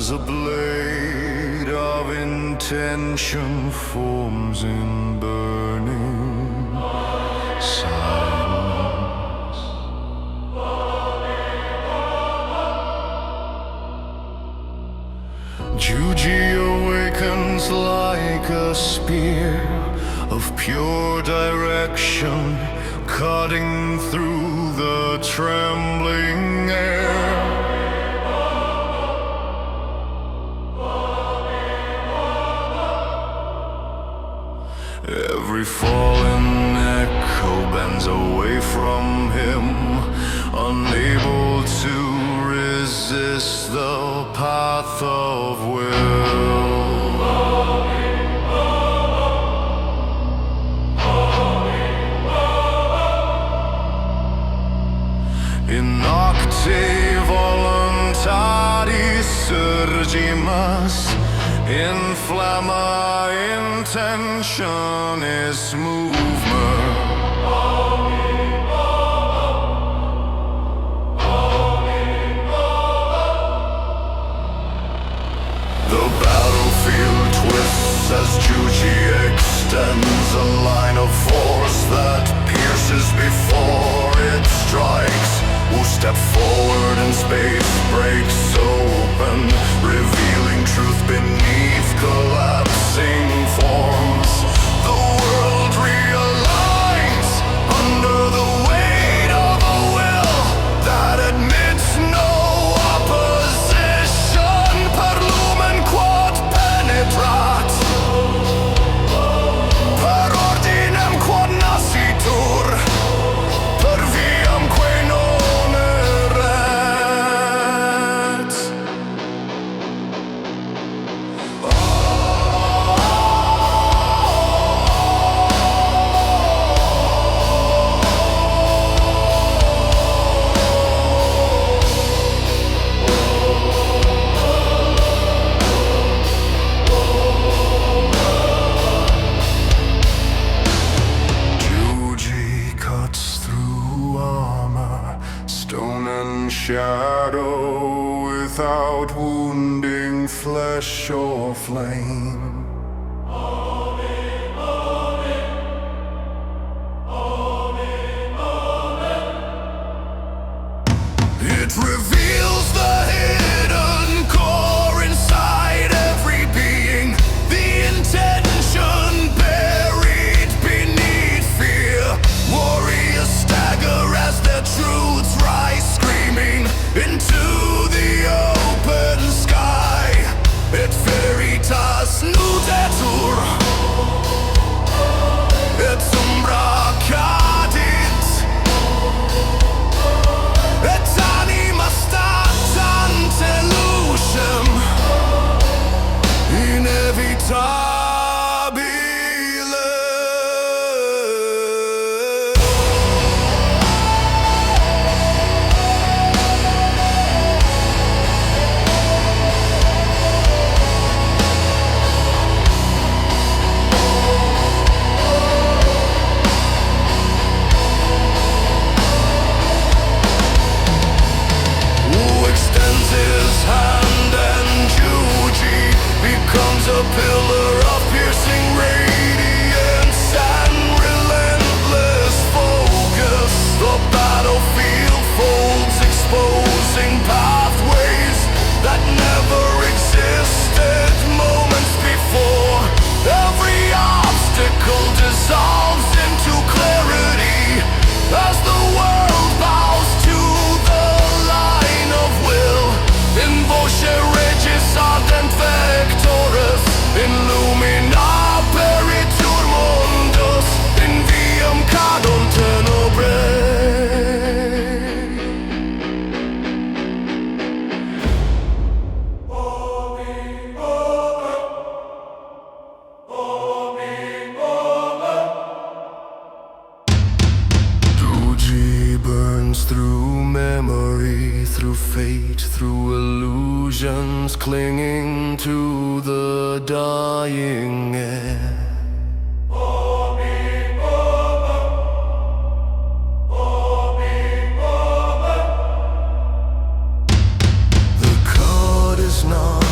as a blade of intention forms in burning silence. Juji awakens like a spear of pure direction, cutting through the trembling air. Every fallen echo bends away from him, unable to resist the path of will. In nocte voluntatis surgimus, inflamma intentionis movement. The battlefield twists as Juji extends a line of force that pierces before it strikes. Wu step forward and space breaks open, revealing truth beneath collapsing forms. The world realigns under the weight of a will that admits no opposition. Per lumen quod penetrat, per ordinem quod nascitur, per viam quae non erret. Juji cuts through armor, stone and shadow, without wounding flesh or flame. It reveals the hidden core inside every being, the intention buried beneath fear. Warriors stagger as their truths rise screaming into the open sky. Et veritas nudetur, et umbra cadit, et anima statant elusium inevitabile. Wu extends his hand and Juji becomes a pillar of piercing radiance and relentless focus. The battlefield folds, exposing pathways that never existed moments before. Every obstacle dissolves into clarity as the world bows to the line of will. In voce regis ardent vectorus, in lumina peritur mundus, in viam cadunt tenebrae. Juji burns through memory, through fate, through illusions, clinging to the dying air. The card is not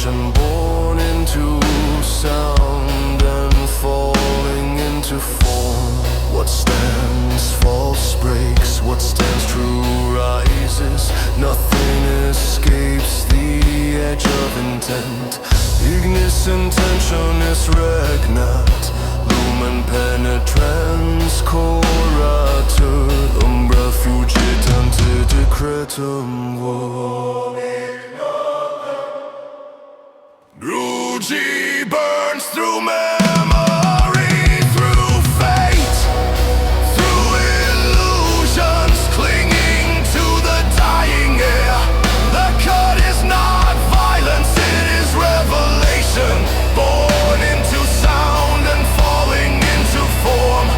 revelation, born into sound and falling into form. What stands false breaks, what stands true rises. Nothing escapes the edge of intent. Ignis intentionis regnat, lumen penetrans coratur, umbra fugit ante decretum WU. WU'XÍ burns through memory, through fate, through illusions, clinging to the dying air. The cut is not violence, it is revelation, born into sound and falling into form.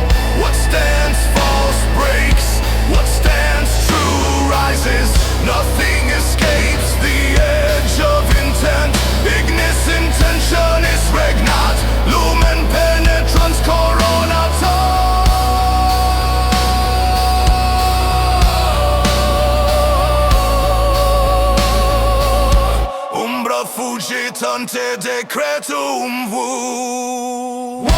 What stands false breaks, what stands true rises. Nothing escapes the edge of intent. Ignis intentionis regnat, lumen penetrans coronator. Umbra fugit ante decretum WU.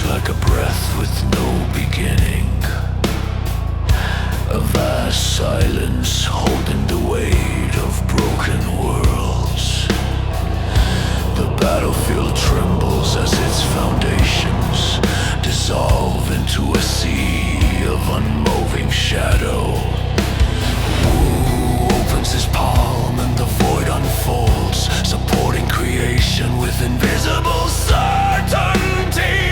Like a breath with no beginning, a vast silence holding the weight of broken worlds. The battlefield trembles as its foundations dissolve into a sea of unmoving shadow. WU opens his palm and the void unfolds, supporting creation with invisible certainty.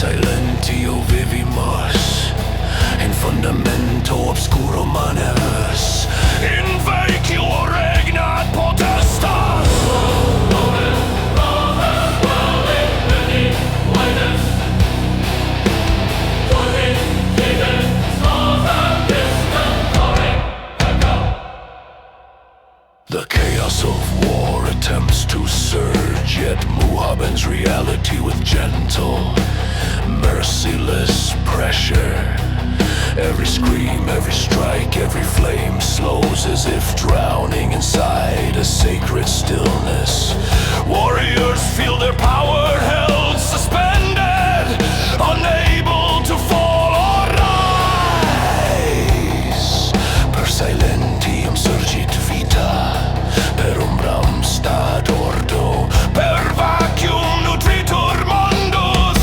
Silentio vivimus, in fundamento obscuro manus, in vacuo regnat potestas. The chaos of war attempts to surge, yet WU bends reality with gentle, merciless pressure. Every scream, every strike, every flame slows as if drowning inside a sacred stillness. Warriors feel their power held suspended, unable to fall or rise. Per silentium surgit vita, per umbram stat ordo, per vacuum nutritur mundus.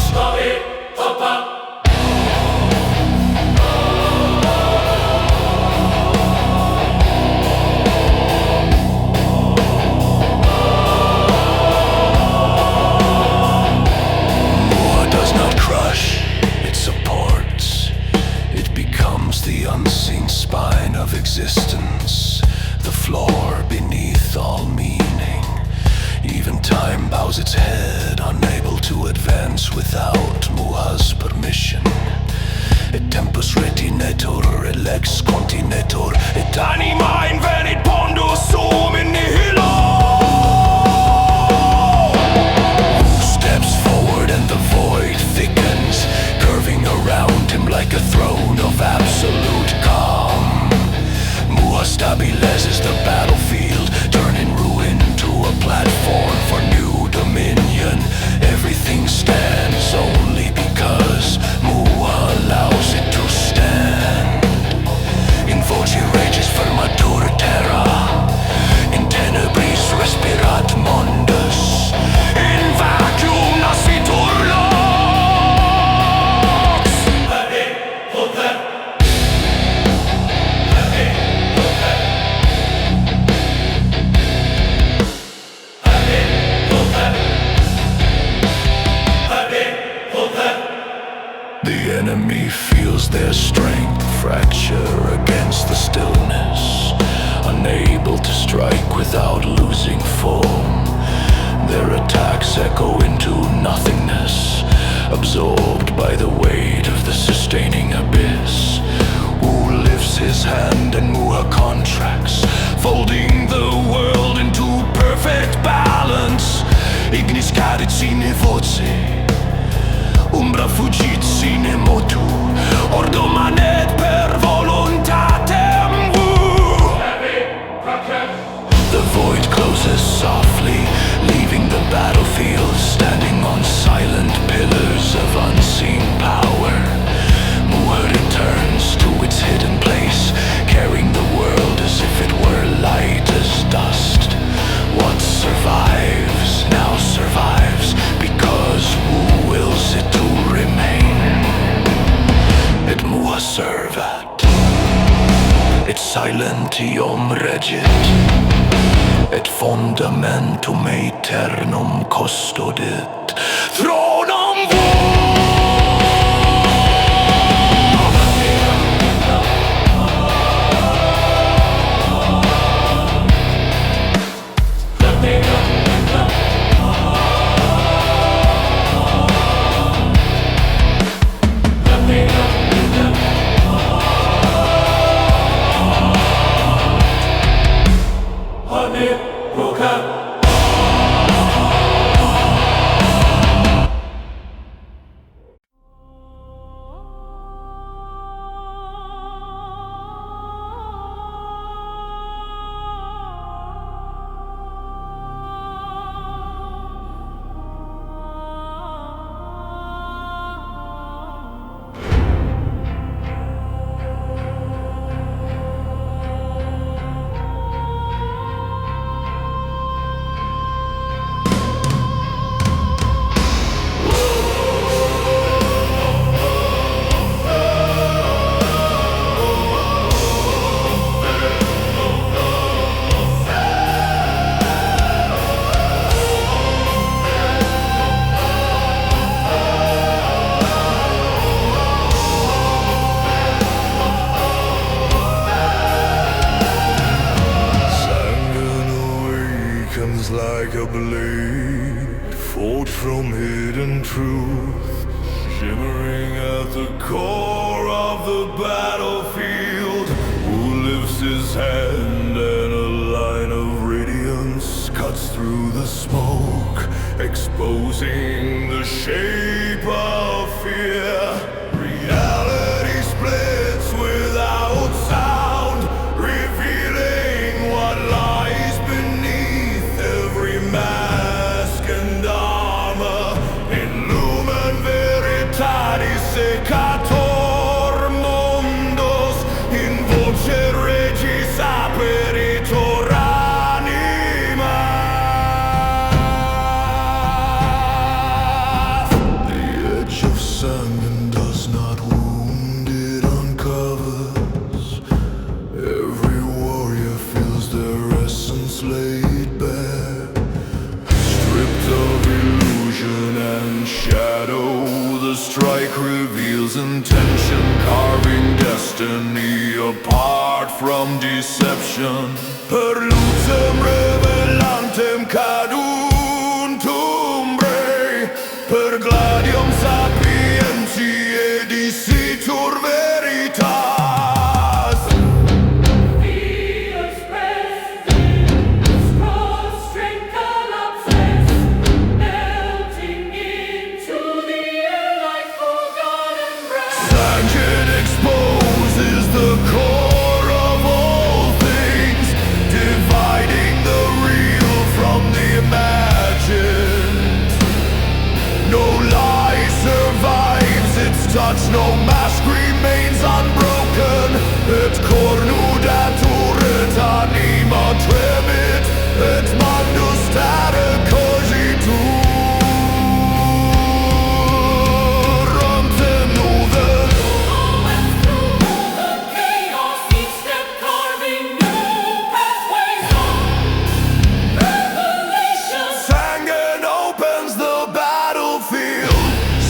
The unseen spine of existence, the floor beneath all meaning. Even time bows its head, unable to advance without WU'S permission. Et tempus retinetur, et lex continetur, et anima invenit pondus sum in nihilo. Steps forward and the void thickens, curving around him like a throne of absolute calm. WU stabilizes the battlefield, turning ruin to a platform for new dominion. Every enemy feels their strength fracture against the stillness, unable to strike without losing form. Their attacks echo into nothingness, absorbed by the weight of the sustaining abyss. Wu lifts his hand and Mu'A contracts, folding the world into perfect balance. Ignis cadit sine voce, umbra fugit sine motu, ordo manet per voluntatem Wu. The void closes softly, leaving the battlefield standing on silent pillars of unseen power. Mu'A returns to its hidden place, carrying the world as if it were light as dust. What survives now survives because Wu wills it to remain. Et Mu'A servat, et silentium regit, et fundamentum aeternum custodit thronum Wu. Like a blade forged from hidden truth, shimmering at the core of the battlefield. Wu lifts his hand and a line of radiance cuts through the smoke, exposing the shape of fear. Reality splits without sound, revealing what lies beneath every mask and armor. In lumen veritatis secator mundos, in voce regis aperitor anima. The edge of sand does not wound, it uncovers. Every warrior feels their essence laid bare, stripped of illusion and shadow. The strike reveals intention, carving destiny apart from deception. Per lucem revelantem caduntum bre, per gladium sapientiae dicitur veritas. Exposes the core of all things, dividing the real from the imagined. No lie survives its touch, no mask remains unbroken. Et cornudatur et anima tremit, et mandus stare cogitur.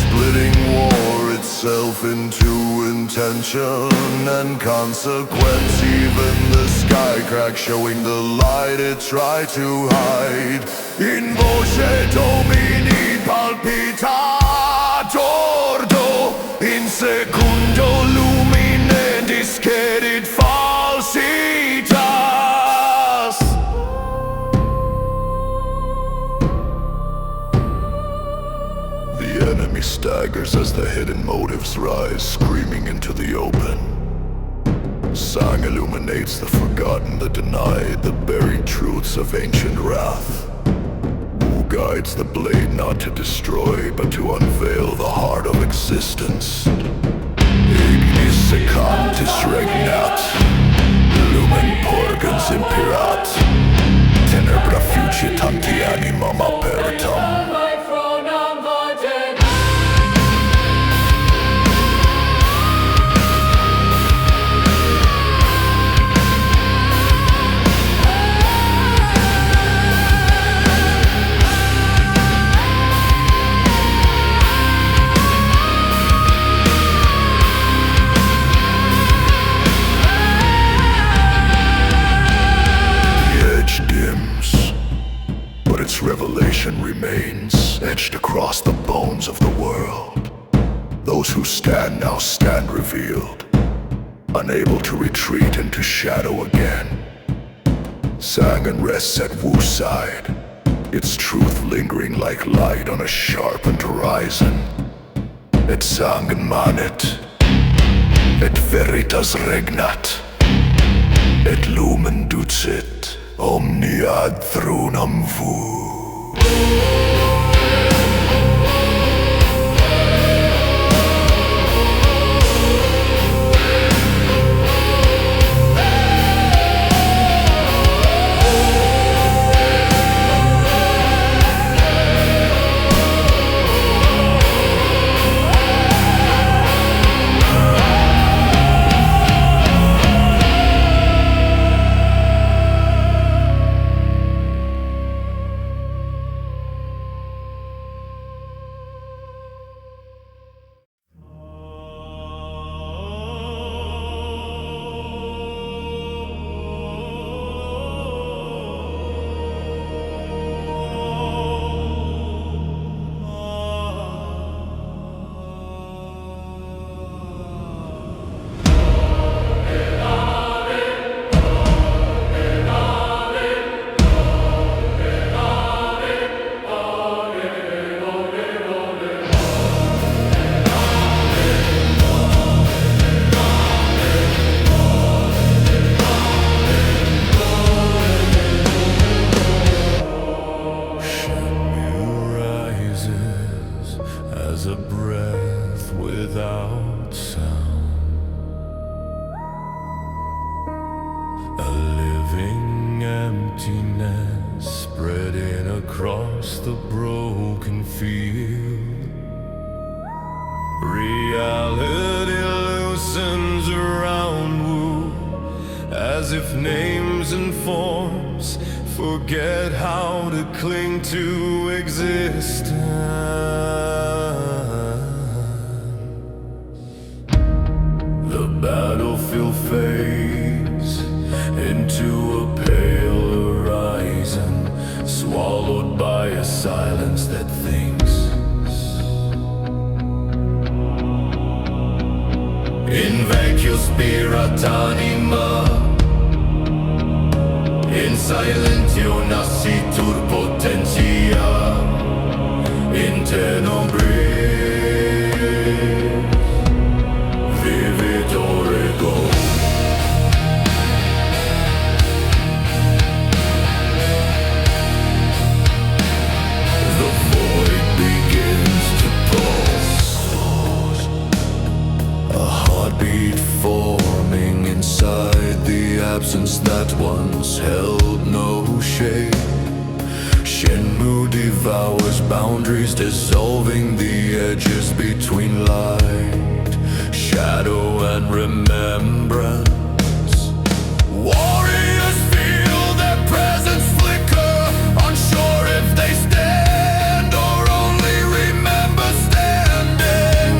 Splitting war, its yourself into intention and consequence. Even the sky crack showing the light it tried to hide. In voce domini palpitatordo, in secundo lumine discedit falsitas. The enemy staggers as the hidden motives rise, screaming into the open. Song illuminates the forgotten, the denied, the buried truths of ancient wrath. Wu guides the blade not to destroy, but to unveil the heart of existence. Ignis secantis regnat, lumen porgens imperat, tenebra fugitanti animam apertam. Revelation remains etched across the bones of the world. Those who stand now stand revealed, unable to retreat into shadow again. Sangan rests at Wu's side, its truth lingering like light on a sharpened horizon. Et sangan manet, et veritas regnat, et lumen ducit omnia ad thronum Wu. As a breath without sound, a living emptiness spreading across the broken field. Reality loosens around Wu, as if names and forms forget how to cling to existence. The battlefield fades into a pale horizon, swallowed by a silence that thinks. In vacuo spirat anima, in silentio nascitur potentia, in tenebris vivit orego. The void begins to pulse, a heartbeat forming inside the absence that once held no shape. Shenmue devours boundaries, dissolving the edges between light, shadow, and remembrance. Warriors feel their presence flicker, unsure if they stand or only remember standing.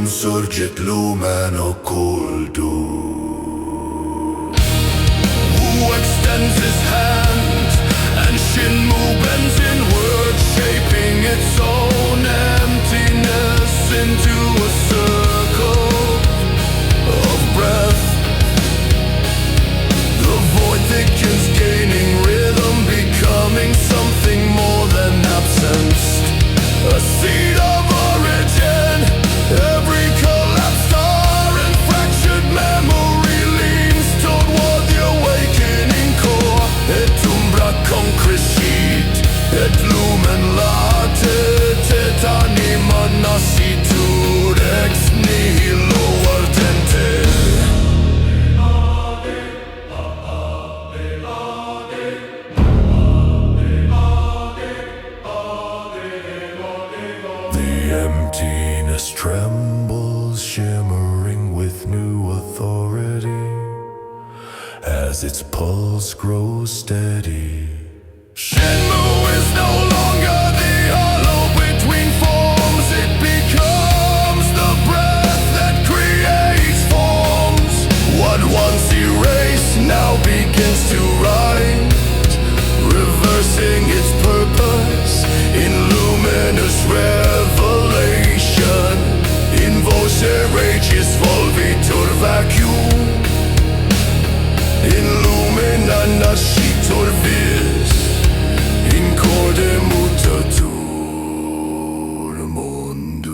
surgit lumen occultum. Wu extends his hand, and Shinmu bends inward, shaping its own emptiness into a circle of breath. The void thickens, gaining rhythm, becoming something more than absence, a seed of origin. Every collapsed star and fractured memory leans toward the awakening core. Et umbra concrescit, et lumen latet, et anima nascitur ex nihilo ardente. The emptiness trembles, shimmering with new authority, as its pulse grows steady. Shenmu is no longer the hollow between forms. It becomes the breath that creates forms. What once erased now begins to write, reversing its purpose in luminous revelation. In voce regis volvitur vacuum, in lumina nascitur vis, in corde mutatur mundus.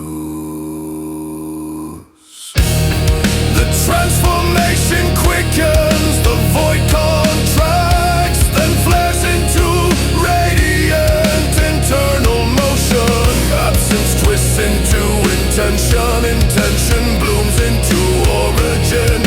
The transformation quickens, the void contracts, then flares into radiant internal motion. Absence twists into intention, intention blooms into origin,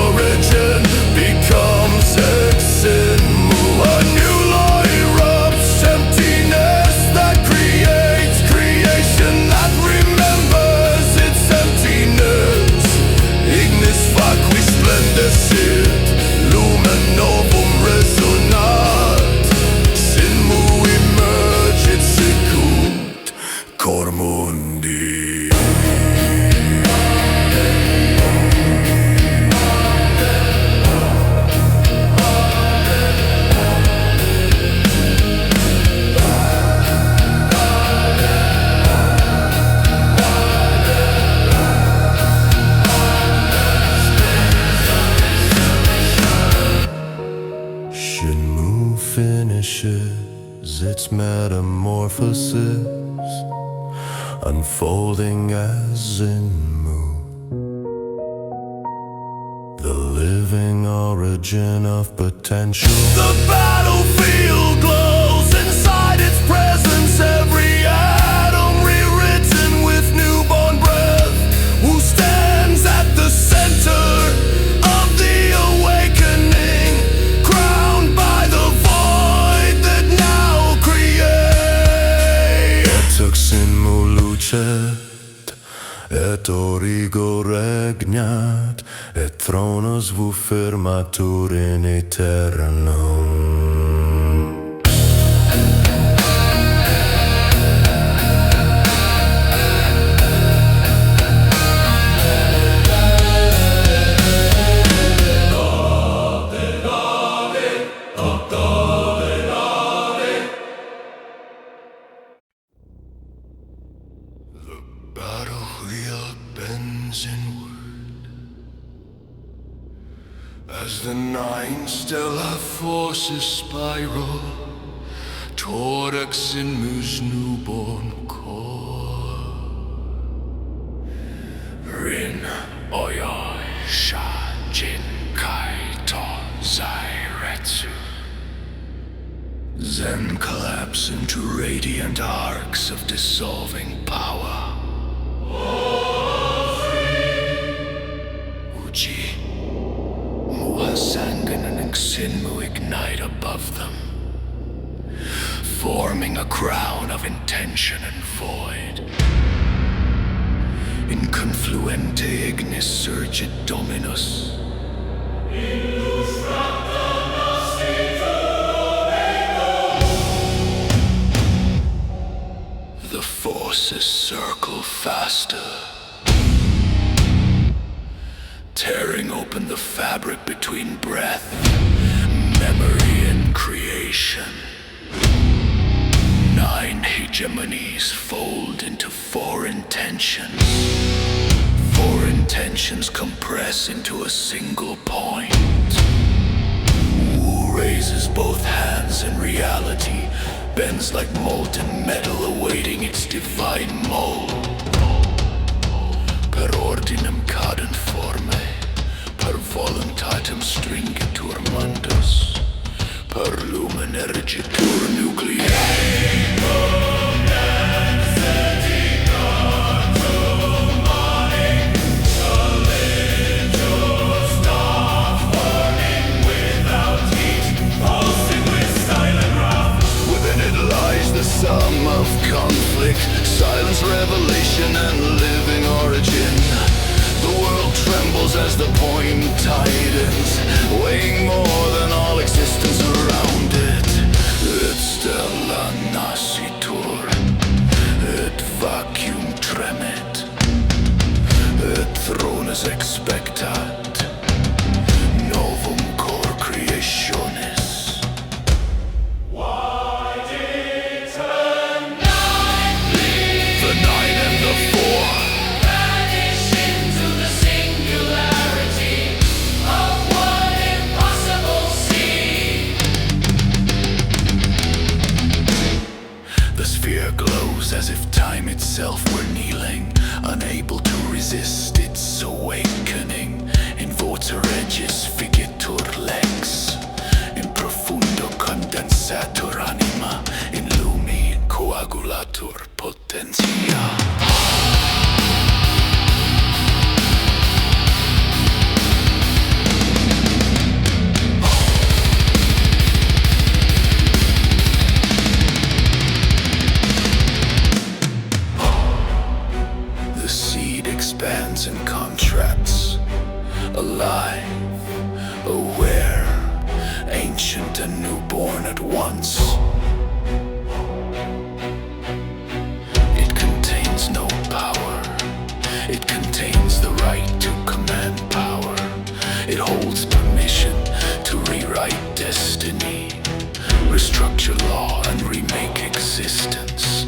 origin becomes Exinmu. A new law erupts, emptiness that creates creation that remembers its emptiness. Ignis vacui splendescit, lumen novum resonat. Shinmu emergit sicut cor mundi. Shinmu finishes its metamorphosis, unfolding as Zinmu, the living origin of potential. The battlefield glows inside its presence, every atom rewritten with newborn breath. Who stands at the center of the awakening, crowned by the void that now creates. Et U'XÍNMU'WU lucet, et origo regnat, et thronus vu firmatur in aeternum. The battle wheel bends inward as the 9 stellar forces spiral toward U'XÍNMU'WU's newborn core. Rin Oyo Sha Jin Kai Ton Zai Retsu. Zen collapse into radiant arcs of dissolving power. Uji, Muhasangan and U'XÍNMU ignite above them, forming a crown of intention and void. In confluente ignis surgit dominus. The forces circle faster. tearing open the fabric between breath, memory, and creation. 9 hegemonies fold into 4 intentions. 4 intentions compress into a single point. Wu raises both hands in reality, bends like molten metal awaiting its divine mold. Per ordinem cadent forme, per voluntatem stringitur mundus, per lumen ergitur nuclei. Sum of conflict, silence, revelation, and living origin. The world trembles as the point tightens, weighing more than all existence around it. Et stella nascitur, et vacuum tremit, et thrones expectat, novum cor creationis. As if time itself were kneeling, unable to resist its awakening. In voter regis figitur lex, in profundo condensatur anima, in lumi coagulatur potentia. Expands and contracts, alive, aware, ancient and newborn at once. It contains no power. It contains the right to command power. It holds permission to rewrite destiny, restructure law and remake existence.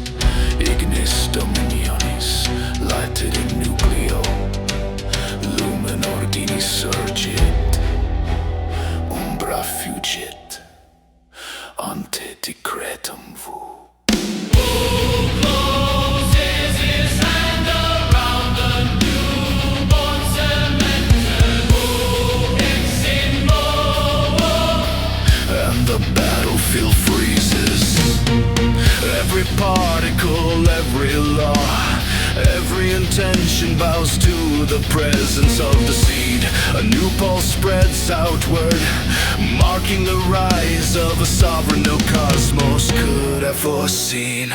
Ignis dominionis, lighted in nucleo, lumen ordini surgit, umbra fugit, ante decretum Wu. The battlefield freezes. Every particle, every law, every intention bows to the presence of the seed. A new pulse spreads outward, marking the rise of a sovereign no cosmos could have foreseen.